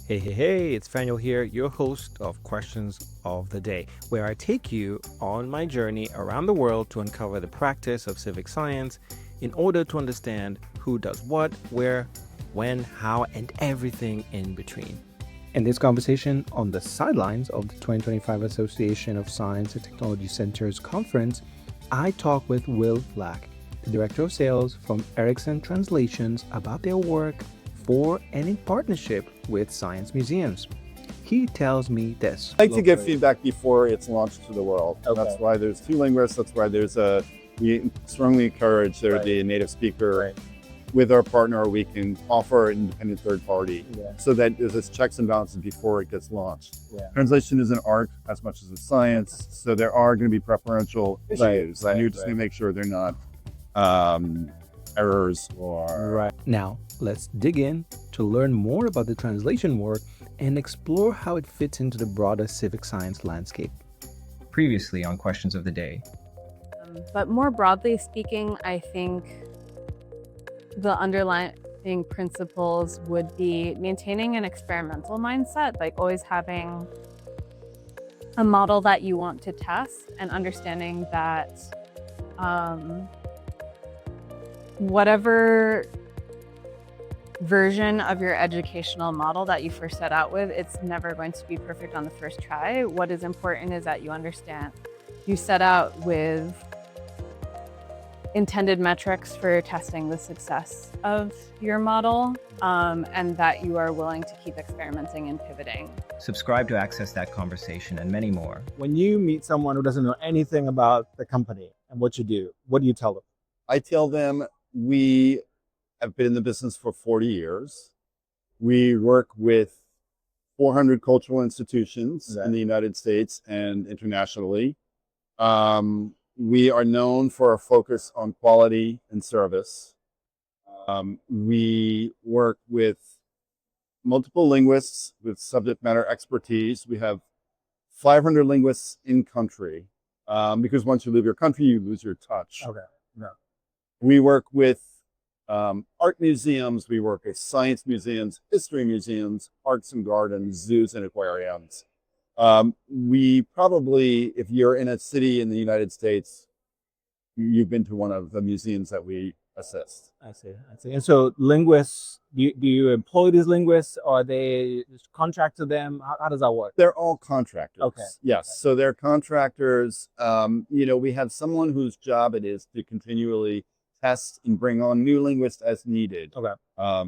Hey, it's Fanuel here, your host of Questions of the Day, where I take you on my journey around the world to uncover the practice of civic science in order to understand who does what, where, when, how, and everything in between. In this conversation on the sidelines of the 2025 Association of Science and Technology Centers Conference, I talk with Will Lach, the Director of Sales from Eriksen Translations, about their work for and in partnership with science museums. He tells me this. I like to get feedback before it's launched to the world. Okay. That's why there's two linguists. That's why we strongly encourage there to be a native speaker. Right. With our partner, we can offer an independent third party so that there's this checks and balances before it gets launched. Translation is an art as much as a science, so there are going to be preferential issues. And you just need to make sure they're not errors or... Right. Now, let's dig in to learn more about the translation work and explore how it fits into the broader civic science landscape. Previously on Questions of the Day. But more broadly speaking, I think the underlying principles would be maintaining an experimental mindset, like always having a model that you want to test and understanding that whatever version of your educational model that you first set out with, it's never going to be perfect on the first try. What is important is that you understand you set out with intended metrics for testing the success of your model, and that you are willing to keep experimenting and pivoting. Subscribe to access that conversation and many more. When you meet someone who doesn't know anything about the company and what do you tell them? I tell them we have been in the business for 40 years. We work with 400 cultural institutions in the United States and internationally. We are known for our focus on quality and service. We work with multiple linguists with subject matter expertise. We have 500 linguists in country, because once you leave your country, you lose your touch. Okay. No. We work with art museums. We work with science museums, history museums, parks and gardens, zoos and aquariums. We probably, if you're in a city in the United States, you've been to one of the museums that we assist. I see. And so linguists, do you employ these linguists, or are they just contract to them? How does that work? They're all contractors. Okay. Yes. So they're contractors. We have someone whose job it is to continually test and bring on new linguists as needed. Okay.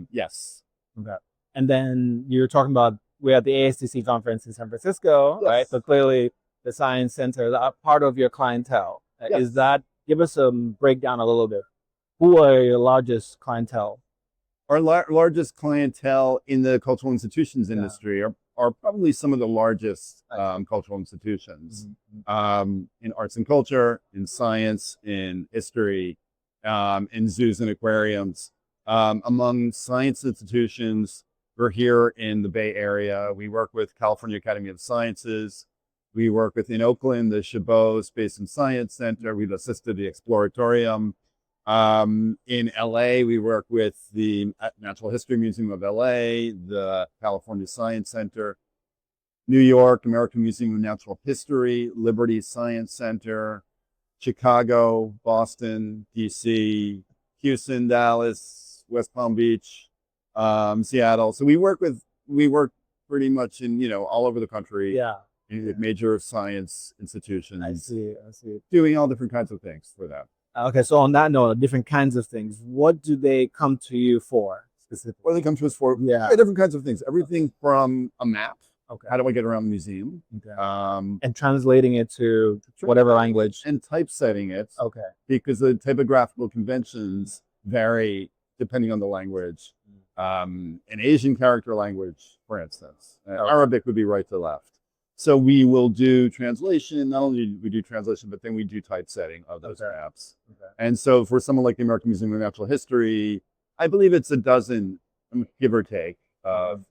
Yes. Okay. And then you're talking about, we're at the ASTC Conference in San Francisco, right? So clearly the Science Center, that part of your clientele. Is that, give us a breakdown a little bit. Who are your largest clientele? Our largest clientele in the cultural institutions industry are probably some of the largest cultural institutions in arts and culture, in science, in history, in zoos and aquariums. Among science institutions, we're here in the Bay Area. We work with California Academy of Sciences. We work with, in Oakland, the Chabot Space and Science Center. We've assisted the Exploratorium. In LA, we work with the Natural History Museum of LA, the California Science Center. New York, American Museum of Natural History, Liberty Science Center, Chicago, Boston, DC, Houston, Dallas, West Palm Beach, Seattle. So we work pretty much in, all over the country. In major science institutions. I see. Doing all different kinds of things for them. Okay, so on that note, different kinds of things, what do they come to you for specifically? What do they come to us for? Different kinds of things. Everything from a map. Okay. How do I get around the museum? Okay. And translating it to whatever language. And typesetting it. Okay. Because the typographical conventions vary depending on the language. An Asian character language, for instance. Arabic would be right to left. So we will do translation. Not only do we do translation, but then we do typesetting of those maps. Okay. And so for someone like the American Museum of Natural History, I believe it's a dozen, give or take, of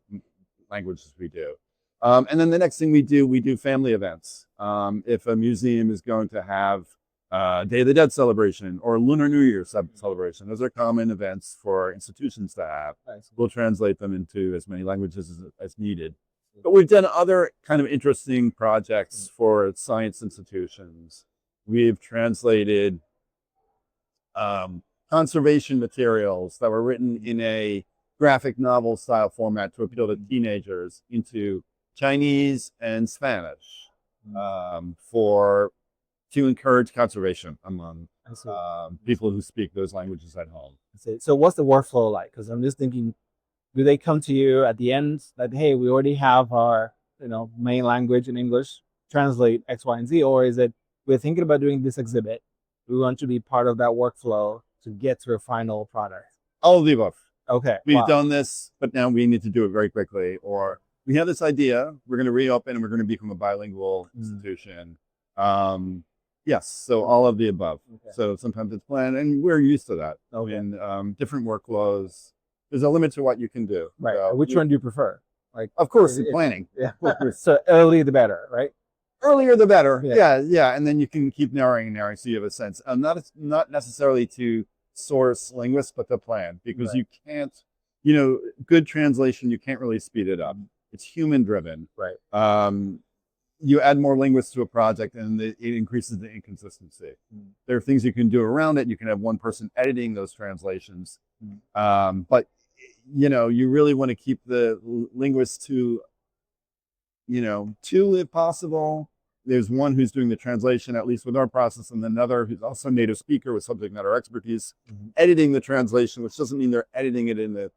languages we do. And then the next thing we do family events. If a museum is going to have Day of the Dead celebration or Lunar New Year celebration. Those are common events for institutions to have. Nice. We'll translate them into as many languages as needed. But we've done other kind of interesting projects for science institutions. We've translated conservation materials that were written in a graphic novel style format to appeal to teenagers into Chinese and Spanish to encourage conservation among people who speak those languages at home. So what's the workflow like? Because I'm just thinking, do they come to you at the end that, hey, we already have our main language in English, translate X, Y, and Z, or is it we're thinking about doing this exhibit, we want to be part of that workflow to get to a final product? All of the above. Okay. We've done this, but now we need to do it very quickly. Or we have this idea, we're going to reopen and we're going to become a bilingual institution. Yes, so all of the above. Okay. So sometimes it's planned, and we're used to that. Okay. And different workflows. There's a limit to what you can do. Right. So which one do you prefer? Like, of course, the planning. Yeah. So early the better, right? Earlier the better. Yeah. And then you can keep narrowing, so you have a sense. Not necessarily to source linguists, but to plan, because you can't. Good translation, you can't really speed it up. It's human driven. Right. You add more linguists to a project and it increases the inconsistency. There are things you can do around it. You can have one person editing those translations. But, you really want to keep the linguists to, two if possible. There's one who's doing the translation, at least with our process, and another who's also a native speaker with subject matter expertise, editing the translation, which doesn't mean they're editing it in the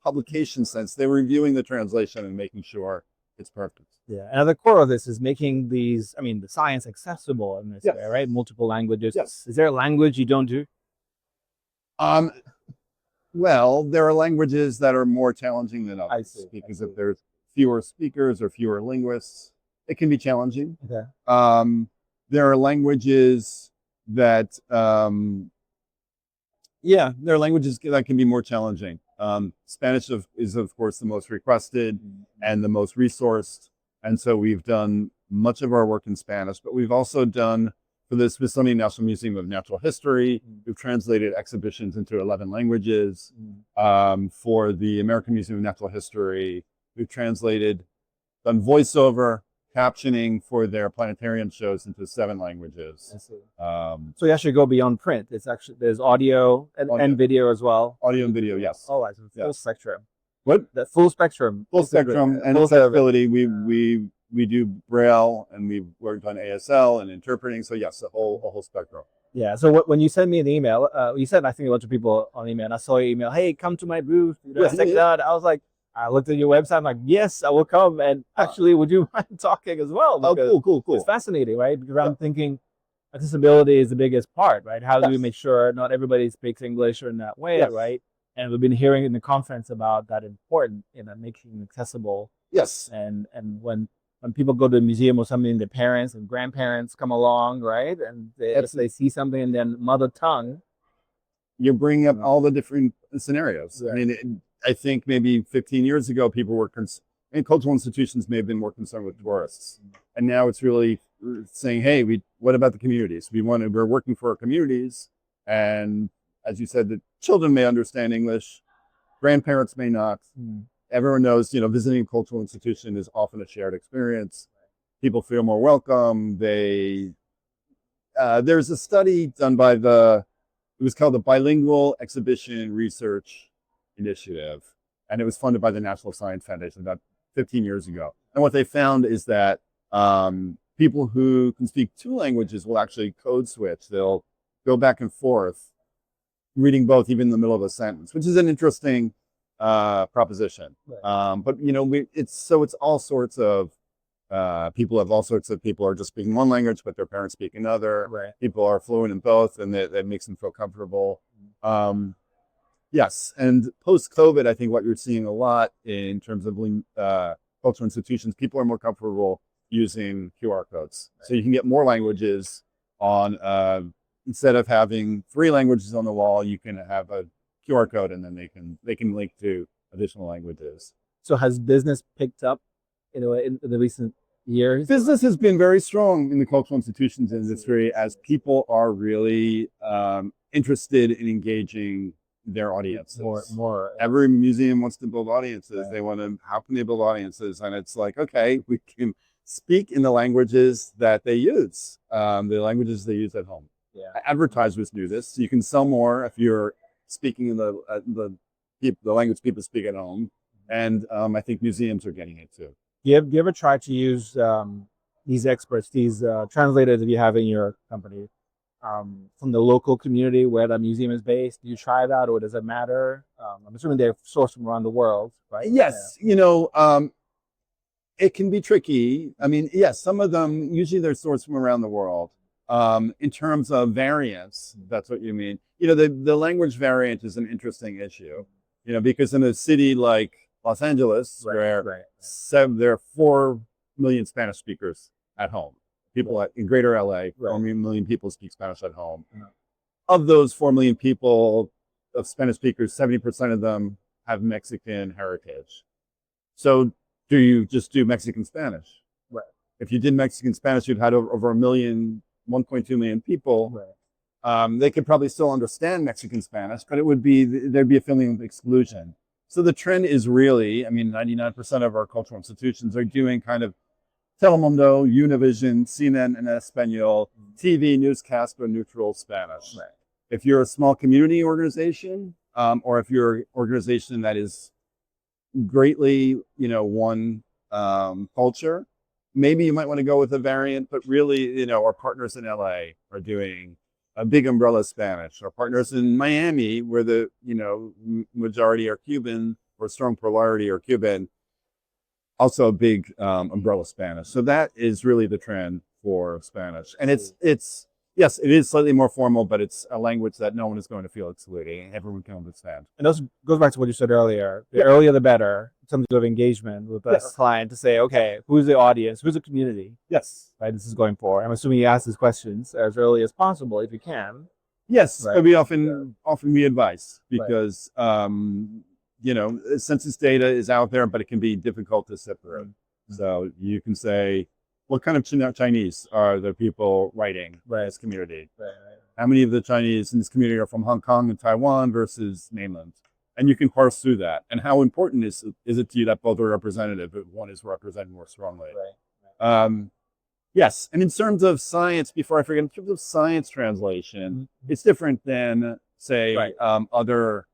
publication sense. They're reviewing the translation and making sure it's perfect. Yeah, and at the core of this is making the science accessible in this way, right? Multiple languages. Yes. Is there a language you don't do? Well, there are languages that are more challenging than others. Because if there's fewer speakers or fewer linguists, it can be challenging. Okay. There are languages that, that can be more challenging. Spanish is of course the most requested and the most resourced. And so we've done much of our work in Spanish, but we've also done for the Smithsonian National Museum of Natural History, we've translated exhibitions into 11 languages. For the American Museum of Natural History, we've done voiceover, captioning for their planetarium shows into 7 languages. I see. So you actually go beyond print. There's audio and video as well. Audio and video, yes. Oh, I see. Full spectrum. What? The full spectrum. Full spectrum and accessibility. We do Braille and we've worked on ASL and interpreting. So yes, a whole spectrum. Yeah. So when you send me an email, you said I think a bunch of people on email. And I saw your email. Hey, come to my booth. Check that. I was like, I looked at your website. I'm like, yes, I will come. And actually, would you mind talking as well? Oh, cool. It's fascinating, right? Because I'm thinking accessibility is the biggest part, right? How do we make sure not everybody speaks English or in that way, right? And we've been hearing in the conference about that important, making accessible. Yes. And when people go to the museum or something, their parents and grandparents come along, right? And if they see something in their mother tongue, you're bringing up all the different scenarios. Right. I mean, I think maybe 15 years ago, people were cultural institutions may have been more concerned with tourists, and now it's really saying, hey, what about the communities? We're working for our communities, and as you said, the children may understand English, grandparents may not. Everyone knows, visiting a cultural institution is often a shared experience. People feel more welcome. There's a study done by it was called the Bilingual Exhibition Research Initiative, and it was funded by the National Science Foundation about 15 years ago. And what they found is that people who can speak 2 languages will actually code switch. They'll go back and forth, reading both even in the middle of a sentence, which is an interesting proposition. Right. But it's all sorts of people are just speaking one language, but their parents speak another. Right. People are fluent in both, and that makes them feel comfortable. Yes, and post-COVID, I think what you're seeing a lot in terms of cultural institutions, people are more comfortable using QR codes. Right. So you can get more languages on, instead of having 3 languages on the wall, you can have a QR code, and then they can link to additional languages. So has business picked up, in the recent years? Business has been very strong in the cultural institutions industry as people are really interested in engaging their audiences. More. Every museum wants to build audiences. They want to, how can they build audiences? And it's like, okay, we can speak in the languages that they use, the languages they use at home. Yeah. Advertisers do this. You can sell more if you're speaking in the language people speak at home. And I think museums are getting it too. Do you ever try to use these experts, these translators that you have in your company, from the local community where the museum is based? Do you try that, or does it matter? I'm assuming they're sourced from around the world, right? Yes, it can be tricky. I mean, yes, some of them, usually they're sourced from around the world. In terms of variance, that's what you mean. The language variant is an interesting issue, because in a city like Los Angeles, where there are 4 million Spanish speakers at home. People in greater LA, 4 million people speak Spanish at home. Of those 4 million people of Spanish speakers, 70% of them have Mexican heritage. So do you just do Mexican Spanish? Right. If you did Mexican Spanish, you'd had over 1.2 million people. Right. They could probably still understand Mexican Spanish, but there'd be a feeling of exclusion. So the trend is really, 99% of our cultural institutions are doing kind of Telemundo, Univision, CNN en Español, TV newscast or neutral Spanish. Right. If you're a small community organization, or if you're an organization that is greatly, one culture, maybe you might want to go with a variant, but really, our partners in LA are doing a big umbrella Spanish. Our partners in Miami, where the, majority are Cuban or strong plurality are Cuban, also a big umbrella Spanish. So that is really the trend for Spanish. And yes, it is slightly more formal, but it's a language that no one is going to feel excluding. Everyone can understand. And this goes back to what you said earlier. The earlier the better in terms of engagement with the client, to say, okay, who's the audience? Who's the community? Yes. Right, this is going for. I'm assuming you ask these questions as early as possible if you can. Yes, right. We often we advise because census data is out there, but it can be difficult to separate. Mm-hmm. So you can say, what kind of Chinese are the people writing in this community? Right. How many of the Chinese in this community are from Hong Kong and Taiwan versus mainland? And you can parse through that. And how important is it to you that both are representative, but one is represented more strongly? Right. Yes, and in terms of science, before I forget, in terms of science translation, it's different than, say, other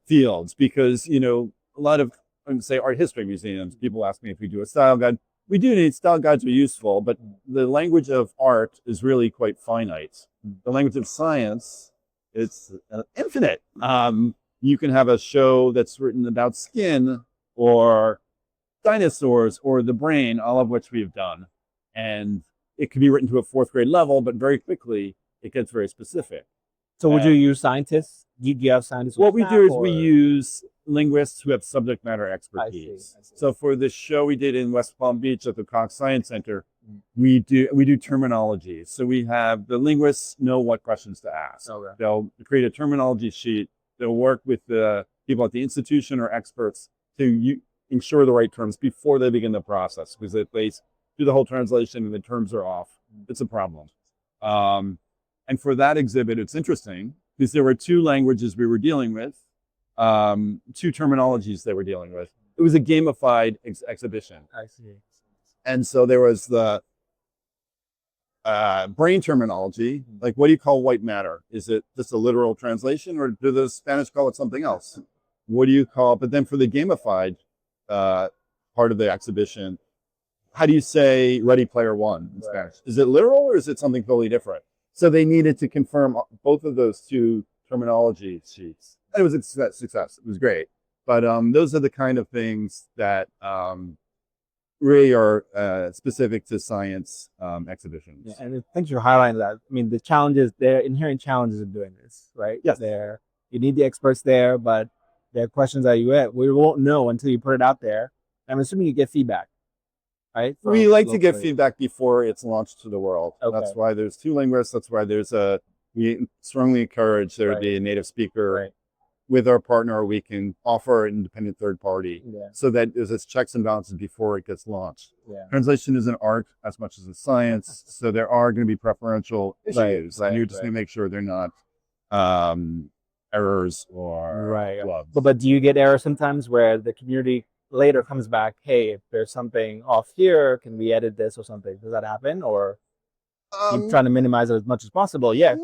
fields, because, a lot of, say, art history museums, people ask me if we do a style guide. We do need style guides are useful, but the language of art is really quite finite. The language of science, it's infinite. You can have a show that's written about skin or dinosaurs or the brain, all of which we've done. And it can be written to a 4th grade level, but very quickly it gets very specific. So would you use scientists? Do you have scientists? What we do is we use linguists who have subject matter expertise. I see. So for the show we did in West Palm Beach at the Cox Science Center, we do terminology. So we have the linguists know what questions to ask. Okay. They'll create a terminology sheet. They'll work with the people at the institution or experts to ensure the right terms before they begin the process, because if they do the whole translation and the terms are off, it's a problem. And for that exhibit, it's interesting because there were 2 languages we were dealing with, 2 terminologies they were dealing with. It was a gamified exhibition. I see. And so there was the brain terminology, like what do you call white matter? Is it just a literal translation, or do the Spanish call it something else? What do you call, but then for the gamified part of the exhibition, how do you say Ready Player One in Spanish? Is it literal or is it something totally different? So they needed to confirm both of those 2 terminology sheets. And it was a success. It was great. But those are the kind of things that really are specific to science exhibitions. Yeah, and thanks for highlighting that. The challenges, there are inherent challenges in doing this, right? Yes. You need the experts there, but there are questions that we won't know until you put it out there. I'm assuming you get feedback. Right? We like to get feedback before it's launched to the world. Okay. That's why there's 2 linguists. That's why we strongly encourage there to be a native speaker with our partner, we can offer an independent third party so that there's this checks and balances before it gets launched. Translation is an art as much as a science, so there are going to be preferential issues, and you're just going to make sure they're not errors or flubs. But do you get errors sometimes where the community later comes back, hey, if there's something off here, can we edit this or something? Does that happen, or you're trying to minimize it as much as possible? Yeah.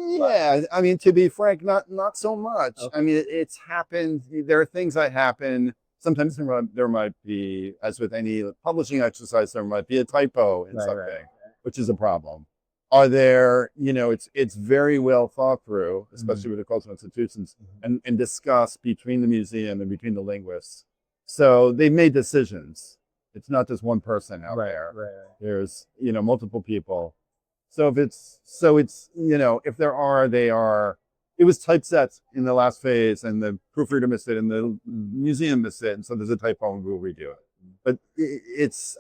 I mean, to be frank, not so much. Okay. I mean, it's happened. There are things that happen. Sometimes there might be, as with any publishing exercise, there might be a typo in something, which is a problem. Are there, it's very well thought through, especially with the cultural institutions, and discussed between the museum and between the linguists. So they've made decisions. It's not just one person out there. There's, multiple people. So if they are, it was typeset in the last phase and the proofreader missed it and the museum missed it. And so there's a typo and we'll redo it. But it's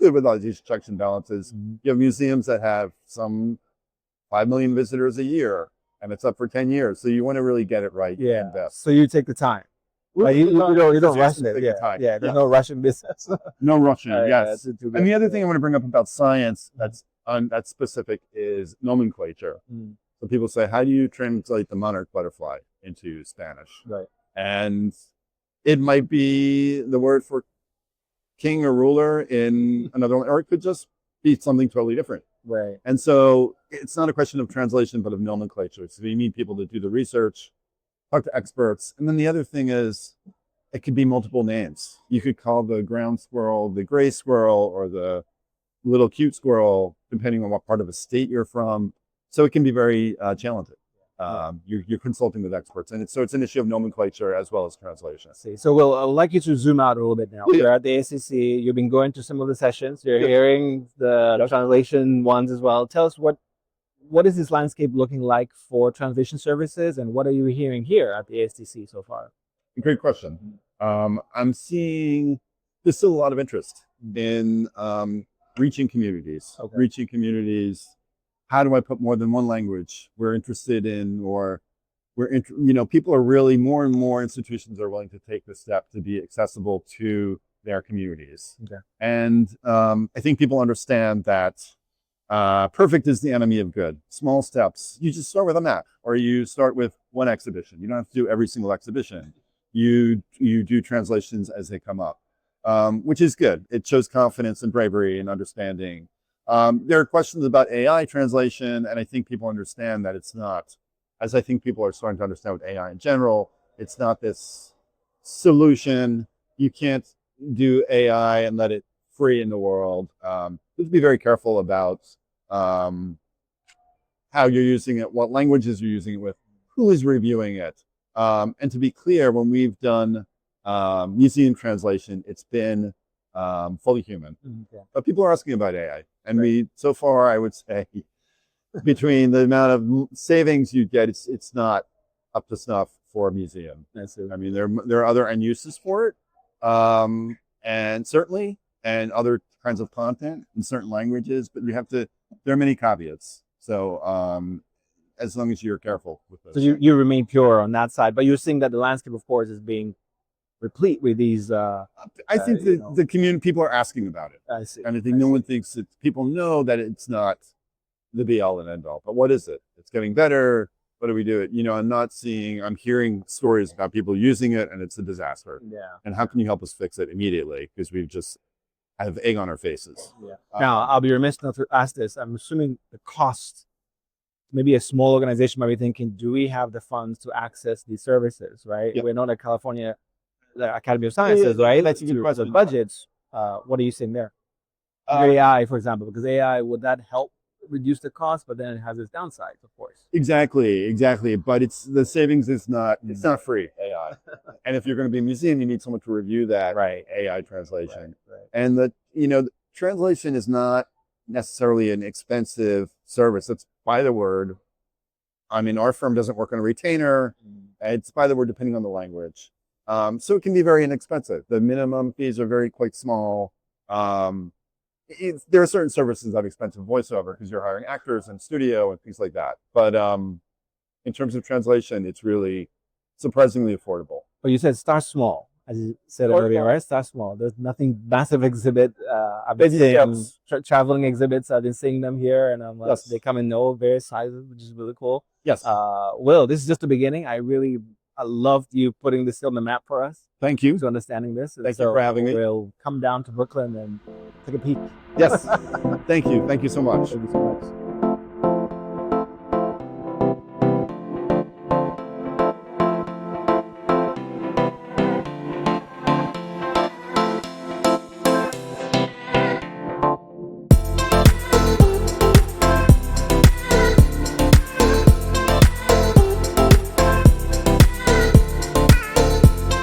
good with all these checks and balances. You have museums that have some 5 million visitors a year and it's up for 10 years. So you want to really get it right. Yeah. So you take the time. Like you don't rush it. There's no Russian business. No rushing. Yes. And the other thing I want to bring up about science that's specific is nomenclature. So people say, how do you translate the monarch butterfly into Spanish? Right. And it might be the word for king or ruler in another one, or it could just be something totally different. Right. And so it's not a question of translation, but of nomenclature. So you need people to do the research, talk to experts. And then the other thing is it could be multiple names. You could call the ground squirrel the gray squirrel or the little cute squirrel, depending on what part of a state you're from. So it can be very challenging. You're consulting with experts. And it's an issue of nomenclature as well as translation. So I would like you to zoom out a little bit now. You're at the ASTC. You've been going to some of the sessions. You're hearing the translation ones as well. Tell us what is this landscape looking like for translation services, and what are you hearing here at the ASTC so far? Great question. I'm seeing there's still a lot of interest in reaching communities. How do I put more than one language we're interested in, or people are really more and more institutions are willing to take the step to be accessible to their communities. And I think people understand that perfect is the enemy of good. Small steps. You just start with a map, or you start with one exhibition. You don't have to do every single exhibition. You do translations as they come up, which is good. It shows confidence and bravery and understanding. There are questions about AI translation, and I think people understand that it's not, as I think people are starting to understand with AI in general, it's not this solution. You can't do AI and let it free in the world. Just be very careful about how you're using it, what languages you're using it with, who is reviewing it. And to be clear, when we've done museum translation, it's been fully human. But people are asking about AI. And so far, I would say, between the amount of savings you get, it's not up to snuff for a museum. I mean, there are other end uses for it, and certainly, and other kinds of content in certain languages, but there are many caveats. So as long as you're careful with those. So you remain pure on that side, but you're seeing that the landscape, of course, is being replete with these. I think the community, people are asking about it. I see. And I think no one thinks that people know that it's not the be all and end all. But what is it? It's getting better. What do we do? I'm hearing stories about people using it and it's a disaster. And how can you help us fix it immediately? Because we've just have egg on our faces. Now, I'll be remiss not to ask this. I'm assuming the cost, maybe a small organization might be thinking, do we have the funds to access these services, right? We're not at California Academy of Sciences, right? Let's see the budgets. What are you saying there? AI, for example, because AI, would that help reduce the cost? But then it has its downsides, of course. Exactly. But the savings is not, it's not free, AI. And if you're going to be a museum, you need someone to review that AI translation. And the translation is not necessarily an expensive service. It's by the word. I mean, our firm doesn't work on a retainer. It's by the word, depending on the language. So it can be very inexpensive. The minimum fees are quite small. There are certain services that have expensive voiceover because you're hiring actors and studio and things like that. But in terms of translation, it's really surprisingly affordable. But you said start small, as you said Start earlier, small. right? Start small. There's nothing massive exhibit. I've been Baby seeing steps. traveling exhibits. I've been seeing them here, and Yes. they come in all various sizes, which is really cool. Yes. Will, this is just the beginning. I loved you putting this on the map for us, Thank you. to understanding this. And Thank you for having me. We'll come down to Brooklyn and take a peek. Yes. Thank you. Thank you so much. Thank you so much.